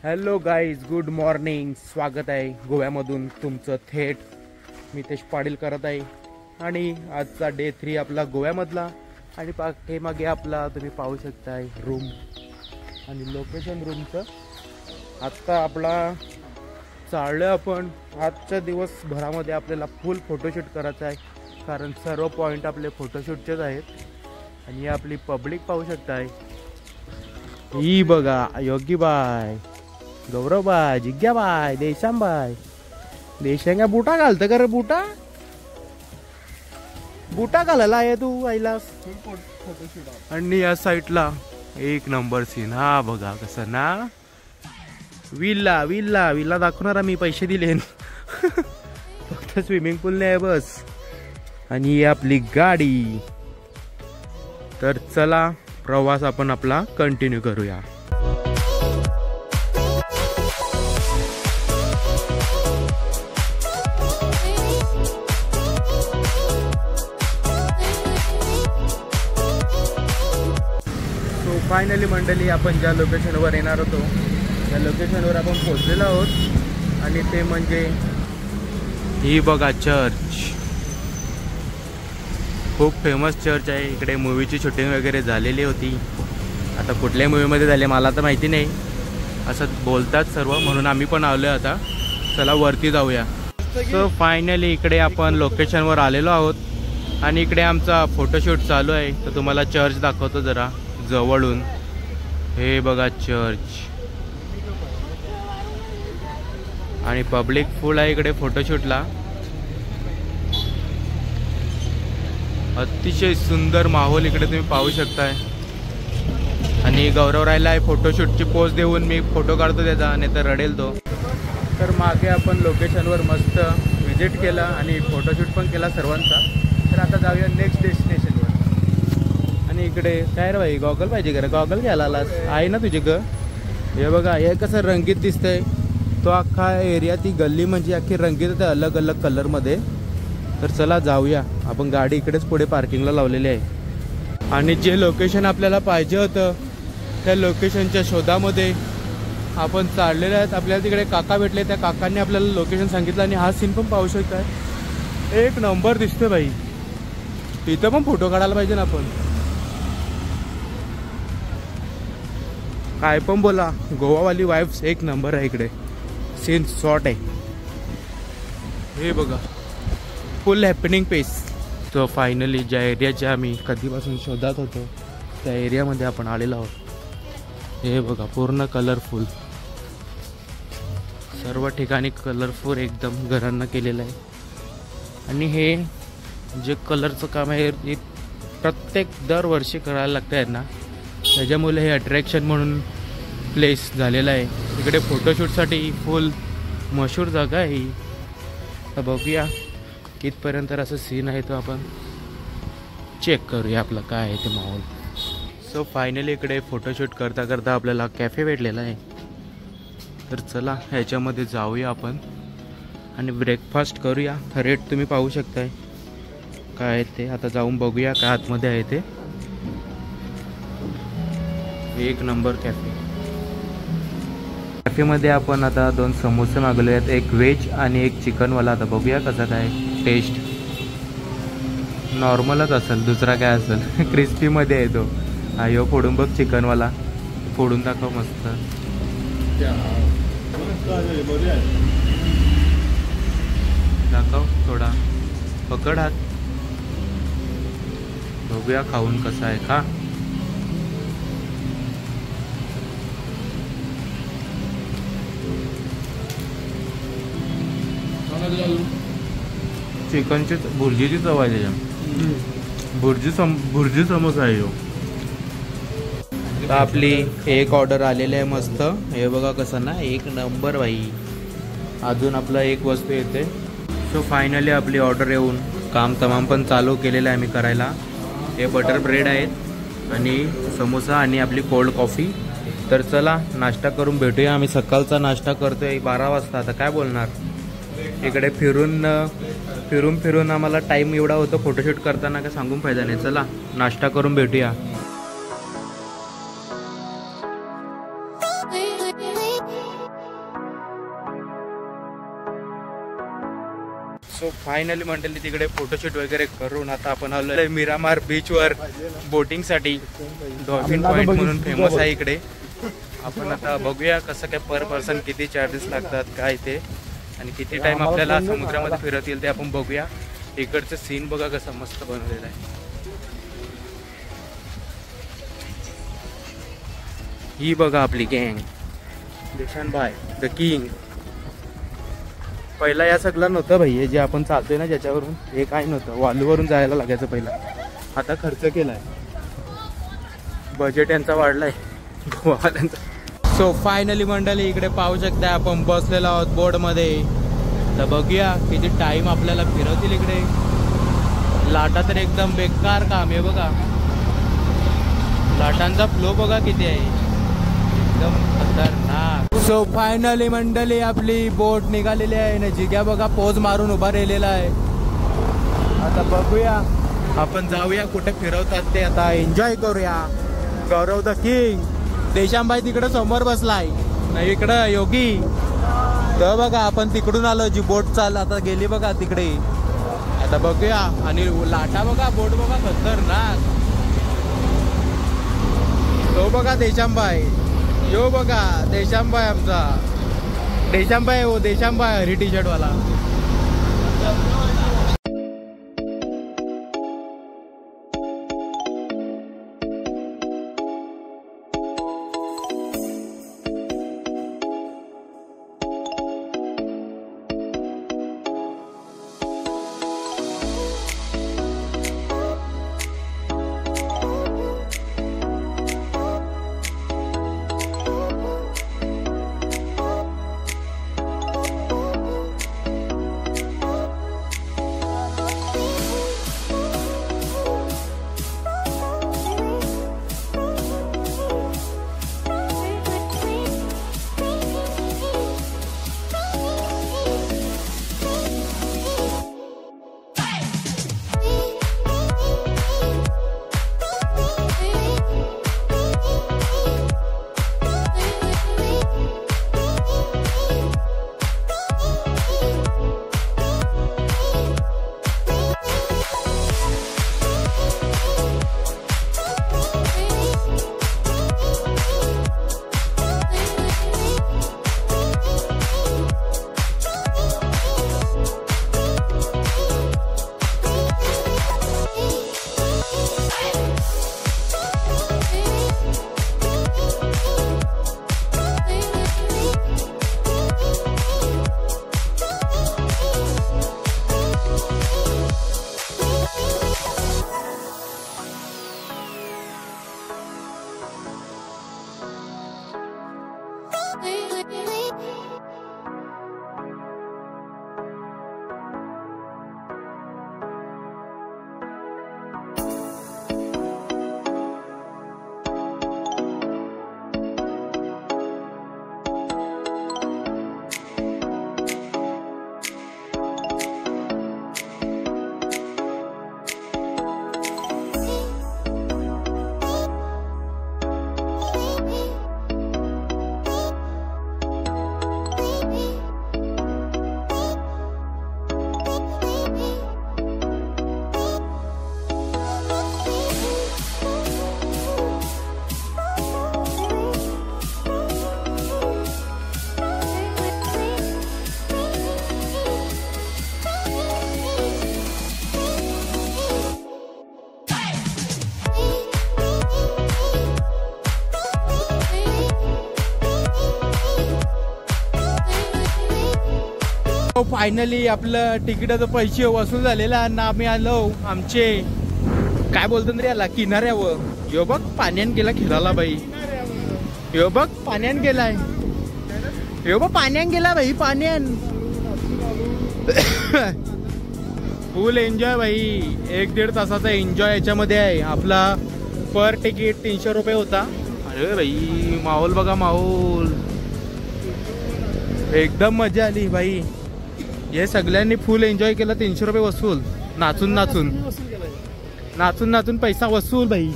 Hello guys, good morning. स्वागत आहे गोव्यामधून तुमचं थेट. मितेश पाटील करत आहे आणि आजचा डे 3 आपला गोव्यामधला. आणि पाठीमागे आपला तुम्ही पाहू शकताय रूम आणि लोकेशन रूमचं. आत्ता आपला चाललं आपण आजच्या दिवसभरामध्ये आपल्याला फुल फोटोशूट करायचं आहे, कारण सर्व पॉईंट आपले फोटोशूटचेच आहेत. आणि ही आपली पब्लिक पाहू शकताय. ही बघा, योगी बाय, गौरव बाय, जिग्या बाय, देशाम बाय. देशांगा बुटा घालतं का रे? बुटा घालायला आहे तू आईला. आणि या साईडला एक नंबर सीन. हा बघा कसं ना, विल्ला विल्ला विल्ला दाखवणार मी, पैसे दिले फक्त स्विमिंग पूल नाही बस. आणि ही आपली गाडी. तर चला प्रवास आपण आपला कंटिन्यू करूया. फायनली मंडळी, आपण ज्या लोकेशनवर येणार होतो त्या लोकेशनवर आपण पोहोचलेलो आहोत. आणि ते म्हणजे ही बघा चर्च. खूप फेमस चर्च आहे. इकडे मूवीची शूटिंग वगैरे झालेली होती. आता कुठल्या मूवीमध्ये झाले मला तर माहिती नाही, असं बोलतात सर्व, म्हणून आम्ही पण आलो आहे. आता चला वरती जाऊया. सो फायनली इकडे आपण लोकेशनवर आलेलो आहोत आणि इकडे आमचा फोटोशूट चालू आहे. तर तुम्हाला चर्च दाखवतो जरा जवळून. हे बघा चर्च आणि पब्लिक फुल आहे इकडे फोटोशूटला. अतिशय सुंदर माहोल इकडे तुम्ही पाहू शकताय. आणि गौरव राहिला आहे फोटोशूटची पोज देऊन. मी फोटो काढतो त्याचा, नाही तर रडेल तो. तर मागे आपण लोकेशनवर मस्त विजिट केला आणि फोटोशूट पण केला सर्वांचा. तर आता जाऊया नेक्स्ट डेस्टिनेशनवर. आणि इकडे काय रे भाई, गॉगल पाहिजे का? गॉगल घ्यायला आलास आहे ना तुझे ग? हे बघा, हे कसं रंगीत दिसतंय. तो अख्खा एरिया, ती गल्ली म्हणजे अख्खी रंगीत आहे अलग अलग कलरमध्ये. तर चला जाऊया. आपण गाडी इकडेच पुढे पार्किंगला लावलेली आहे. आणि जे लोकेशन आपल्याला पाहिजे होतं त्या लोकेशनच्या शोधामध्ये आपण चाललेले आहेत. आपल्याला तिकडे काका भेटले, त्या काकांनी आपल्याला लोकेशन सांगितलं. आणि हा सीन पण पाहू शकताय, एक नंबर दिसतोय भाई. इथं पण फोटो काढायला पाहिजे ना आपण. काय पण बोला, गोवावाली वाईब्स एक नंबर आहे इकडे. सीन शॉर्ट आहे. हे बघा, फुल हॅपनिंग पेस. सो फायनली ज्या एरियाच्या आम्ही कधीपासून शोधात होतो त्या एरियामध्ये आपण आलेलो आहोत. हे बघा, पूर्ण कलरफुल, सर्व ठिकाणी कलरफुल एकदम घरांना केलेलं आहे. आणि हे जे कलरचं काम आहे हे प्रत्येक दरवर्षी करायला लागतं यांना. त्याच्यामुळे हे अट्रॅक्शन म्हणून प्लेस झालेलं आहे. इकडे फोटोशूटसाठी फुल मशहूर जागा आहे ही. तर बघूया कितपर्यंत असं सीन आहे तो आपण चेक करूया आपलं काय आहे ते माहोल. सो फायनली इकडे फोटोशूट करता करता आपल्याला कॅफे भेटलेला आहे. तर चला ह्याच्यामध्ये जाऊया आपण आणि ब्रेकफास्ट करूया. रेट तुम्ही पाहू शकताय काय आहे ते. आता जाऊन बघूया काय आतमध्ये आहे ते. एक नंबर कॅफेमध्ये आपण आता 2 समोसे मागवले आहेत, एक व्हेज आणि एक चिकनवाला. आता बघूया कसं काय टेस्ट. नॉर्मलच असेल, दुसरा काय असेल. क्रिस्पीमध्ये आहे तो. हा यो फोडून बघ, चिकनवाला फोडून दाखव मस्त. दाखव थोडा, पकड हात, बघूया खाऊन कसा आहे. खा. चिकनची भुर्जीची चव आहे त्याच्या. भुर्जी समोसा आहे. तर आपली एक ऑर्डर आलेली आहे मस्त. हे बघा कसं ना, एक नंबर भाई. अजून आपला एक वस्तू येते. सो फायनली आपली ऑर्डर येऊन काम तमाम पण चालू केलेलं आहे मी करायला. हे बटर ब्रेड आहेत आणि समोसा आणि आपली कोल्ड कॉफी. तर चला नाश्ता करून भेटूया. आम्ही सकाळचा नाश्ता करतोय 12 वाजता. आता काय बोलणार, इकडे फिरून फिरून आम्हाला टाईम एवढा होतो फोटोशूट करताना, काय सांगून फायदा नाही. चला नाश्ता करून भेटूया. सो फायनली मंडळी तिकडे फोटोशूट वगैरे करून आता आपण आलोय मिरामार बीचवर बोटिंगसाठी. डॉल्फिन पॉइंट म्हणून फेमस आहे इकडे. आपण आता बघूया कसं काय पर पर्सन किती चार्जेस लागतात काय ते आणि किती टाइम आपल्याला समुद्रामध्ये फिरवतील ते आपण बघूया. इकडचं सीन बघा कसं मस्त बनवलेलं आहे. ही बघा आपली गँग देशानभाई द किंग. पहिला या सगळं नव्हतं भाई, हे जे आपण चालतोय ना ज्याच्यावरून हे काय नव्हतं, वालूवरून जायला लागायचं पहिला. आता खर्च केलाय, बजेट यांचा वाढलाय गोवावाल्यांचा. सो फायनली मंडळी इकडे पाहू शकता आपण बसलेलो आहोत बोर्डमध्ये. तर बघूया किती टाइम आपल्याला फिरवतील इकडे. लाटा तर एकदम बेकार काम आहे बघा, लाटांचा फ्लो बघा किती आहे, एकदम खतरनाक. सो फायनली मंडळी आपली बोट निघालेली आहे ना. जिग्या बघा पोज मारून उभा राहिलेला आहे. आता बघूया आपण जाऊया कुठे फिरवतात ते, आता एन्जॉय करूया. गौरव द किंग देशांबाई तिकडे समोर बसलाय नाही, इकडं योगी. तर बघा आपण तिकडून आलो, जी बोट चाल आता गेली बघा तिकडे. आता बघूया आणि लाटा बघा, बोट बघा खतरनाक. तो बघा देशांबाई, यो बघा देशांबाई आमचा देशांबाई, हो देशांबाई हरी टी शर्ट वाला. फायनली आपलं तिकिटाचं पैसे वसूल झालेला आणि आम्ही आलो आमचे काय बोलतो रे याला किनाऱ्यावर. यो बघ पाण्यान गेला खेळायला बाई, यो बघ पाण्यान गेलाय, यो बघ पाण्यान गेला बाई, पाण्यान फुल एन्जॉय भाई. 1-1.5 तासाचा एन्जॉय याच्यामध्ये आहे. आपला पर तिकीट 300 रुपये होता. अरे भाई माहोल बघा, माहोल एकदम मजा आली भाई. हे सगळ्यांनी फुल एन्जॉय केला. 300 रुपये वसूल, नाचून नाचून नाचून नाचून पैसा वसूल भाई.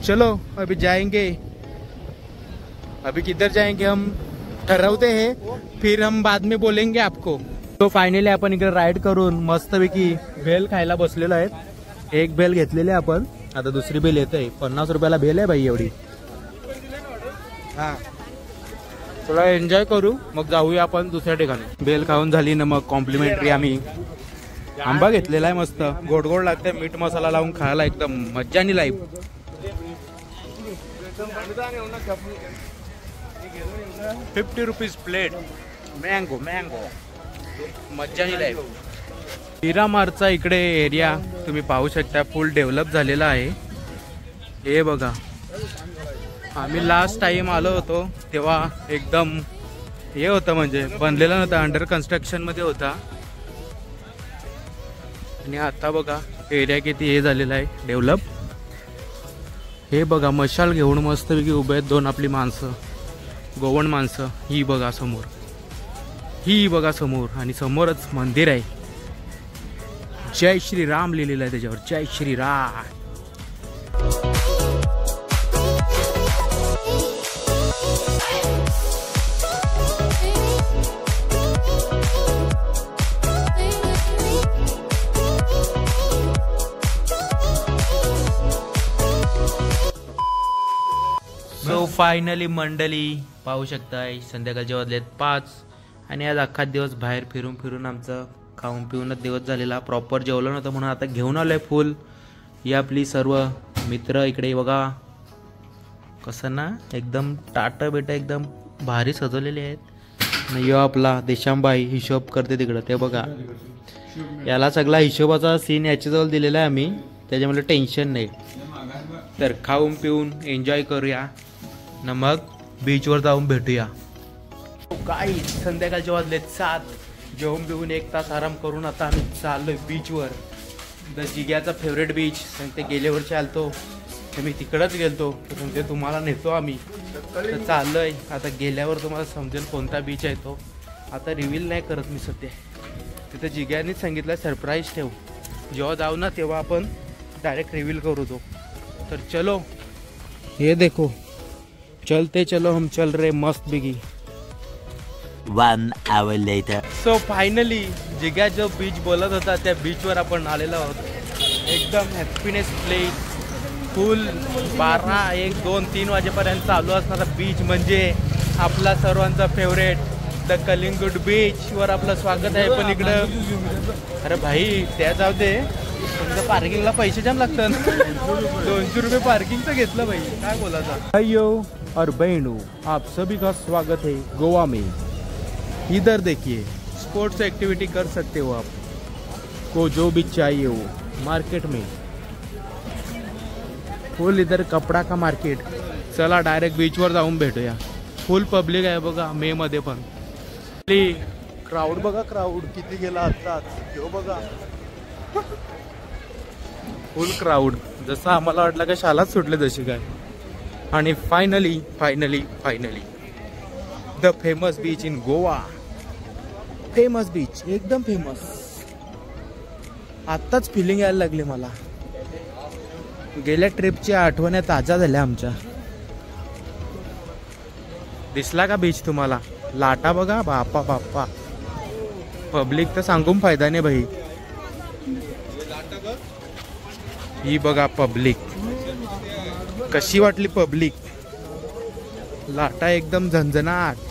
चलो अभी जाएंगे, अभी किधर जाएंगे हम ठहराते हैं, फिर हम बाद में बोलेंगे आपको. तो फायनली आपण इकडे राईड करून मस्तपैकी भेल खायला बसलेलो आहेत. एक भेल घेतलेली आपण, आता दुसरी भेल येते. 50 रुपयाला भेल आहे भाई एवढी. हा थोडा एन्जॉय करू मग जाऊया आपण दुसऱ्या ठिकाणी. भेल खाऊन झाली ना मग कॉम्प्लिमेंटरी आम्ही आंबा घेतलेला आहे. मस्त गोड गोड लागते, मीठ मसाला लावून खायला एकदम मज्जा आणि life. 50 rupees plate. Mango mango मज्जा आणि लाईफ. मिरामारचा इकडे एरिया तुम्ही पाहू शकता फुल डेव्हलप झालेला आहे. हे बघा, आम्ही लास्ट टाइम आलो होतो तेव्हा एकदम हे होतं, म्हणजे बनलेला नव्हता, अंडर कन्स्ट्रक्शन मध्ये होता. आणि आता बघा एरिया किती हे झालेला आहे डेव्हलप. हे बघा मशाल घेऊन मस्तपैकी उभे आहेत दोन आपली माणसं, गोवण माणसं. ही बघा समोर, ही बघा समोर, आणि समोरच मंदिर आहे. जय श्रीराम लिहिलेलं आहे त्याच्यावर, जय श्रीराम. सो फायनली मंडळी पाहू शकताय संध्याकाळचे वाजलेत 5 आणि आज अख्खा दिवस बाहेर फिरून फिरून आमचं खाऊन पिऊनच दिवस झालेला. प्रॉपर जेवलं नव्हतं म्हणून आता घेऊन आलोय फुल. ही आपली सर्व मित्र इकडे बघा कसं ना एकदम टाटा बेटा एकदम भारी सजवलेले आहेत. यो आपला देशांबाई हिशोब करते तिकडं, ते बघा. याला सगळा हिशोबाचा सीन याच्याजवळ दिलेला आहे आम्ही, त्याच्यामुळे टेन्शन नाही. तर खाऊन पिऊन एन्जॉय करूया न मग बीचवर जाऊन भेटूया. काय संध्याकाळचे वाजलेत 7. जेवून बिवून 1 तास आराम करून आता आम्ही चाललोय बीचवर. द जिग्याचा फेवरेट बीच. ते गेल्या वर्षी आलतो तर मी तिकडंच गेलतो, ते तुम्हाला नेतो आम्ही. तर चाललोय आता, गेल्यावर तुम्हाला समजेल कोणता बीच आहे तो. आता रिव्हील नाही करत मी सध्या. तिथं जिग्यानेच सांगितलं सरप्राईज ठेव, जेव्हा जाऊ ना तेव्हा आपण डायरेक्ट रिव्हील करू तो. तर चलो, ये देखो चलते चलो हम चल रहे मस्त बिगी. 1 hour later. सो फायनली जिग्या जो बीच बोलत होता त्या बीचवर आपण आलेलो आहोत. एकदम हॅपीनेस प्लेस. फुल 12, 1, 2, 3 वाजेपर्यंत चालू असणारा बीच म्हणजे आपला सर्वांचा फेवरेट द कलिंगूट बीच वर आपलं स्वागत आहे. पण इकडं अरे भाई त्या जाऊ दे, तुमचं पार्किंगला पैसे जाम लागतात. 200 रुपये पार्किंगचं घेतलं भाई, काय बोलायचं. भाइयों और बहनों, आप सभी का स्वागत है गोवा में. इधर देखिए स्पोर्ट्स एक्टिविटी कर सकते हो आप को जो भी चाहिए हो मार्केट में. फुल इधर कपड़ा का मार्केट. चला डायरेक्ट बीचवर जाऊन भेटूया. फुल पब्लिक आहे बघा मे मध्ये पण. क्राऊड बघा, क्राऊड किती गेला आत्ताच. हो बघा फुल क्राऊड. जसं आम्हाला वाटलं का शालाच सुटले जशी काय. आणि finally finally finally the famous beach in Goa. Famous beach, एकदम फेमस. आत्ताच फिलिंग यायला लागली मला. गेल्या ट्रिपच्या आठवणी ताज्या झाल्या आमच्या. दिसला का बीच तुम्हाला? लाटा बघा बाप्पा बाप्पा. पब्लिक तर सांगून फायदा नाही भाई. ही बघा पब्लिक कशी वाटली पब्लिक. लाटा एकदम झंझनाट.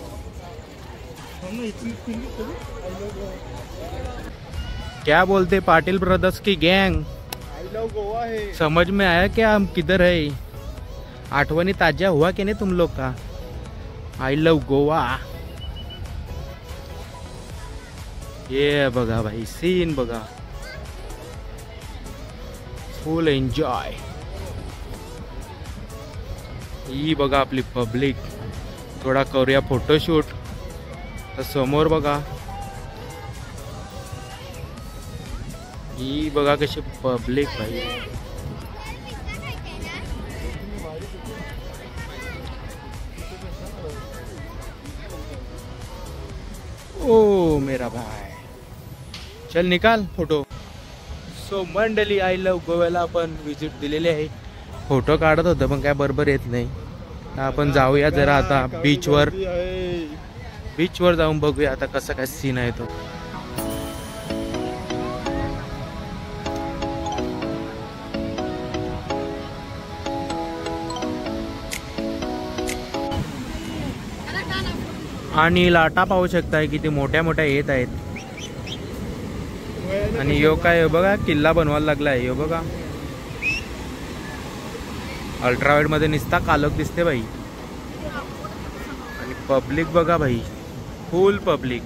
क्या बोलते पाटिल ब्रदर्स की गैंग. गोवा है. समझ में आया क्या हम किधर है? आठवणी ताजा हुआ कि नहीं तुम लोग का? I love Goa. ये बघा भाई सीन बघा. फुल एन्जॉय. ही बघा आपली पब्लिक. थोडा करूया फोटोशूट. तर समोर बघा ही बघा कशी पब्लिक भाई. ओ मेरा भाई, चल निकाल फोटो. सो मंडळी आय लव गोव्याला आपण विजिट दिलेली आहे. फोटो काढत होतं पण काय बरोबर येत नाही. आपण जाऊया जरा आता बीचवर. बीचवर जाऊन बघूया आता कसा काय सीन आहे तो. आणि लाटा पाहू शकताय किती मोठ्या मोठ्या येत आहेत. आणि यो काय बघा किल्ला बनवायला लागलाय. यो बघा अल्ट्रावाईड मध्ये निसता कालक दिसते भाई. आणि पब्लिक बघा भाई, फुल पब्लिक.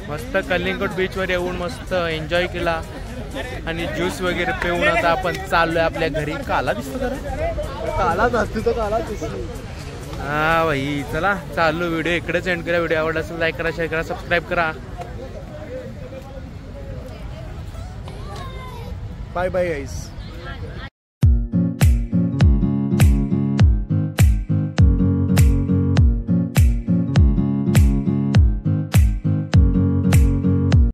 मस्त कलिंगड बीचवर येऊन मस्त एन्जॉय केला आणि ज्यूस वगैरे पिऊन आता आपण चाललोय आपल्या घरी. काला दिसतो जरा, कालाच असतो तो, कालाच दिसतो. हा भाई चला चालू. व्हिडिओ इकडेच एंड करा. व्हिडिओ आवडला असेल लाईक करा, शेअर करा, सबस्क्राईब करा. बाय बाय गाईस.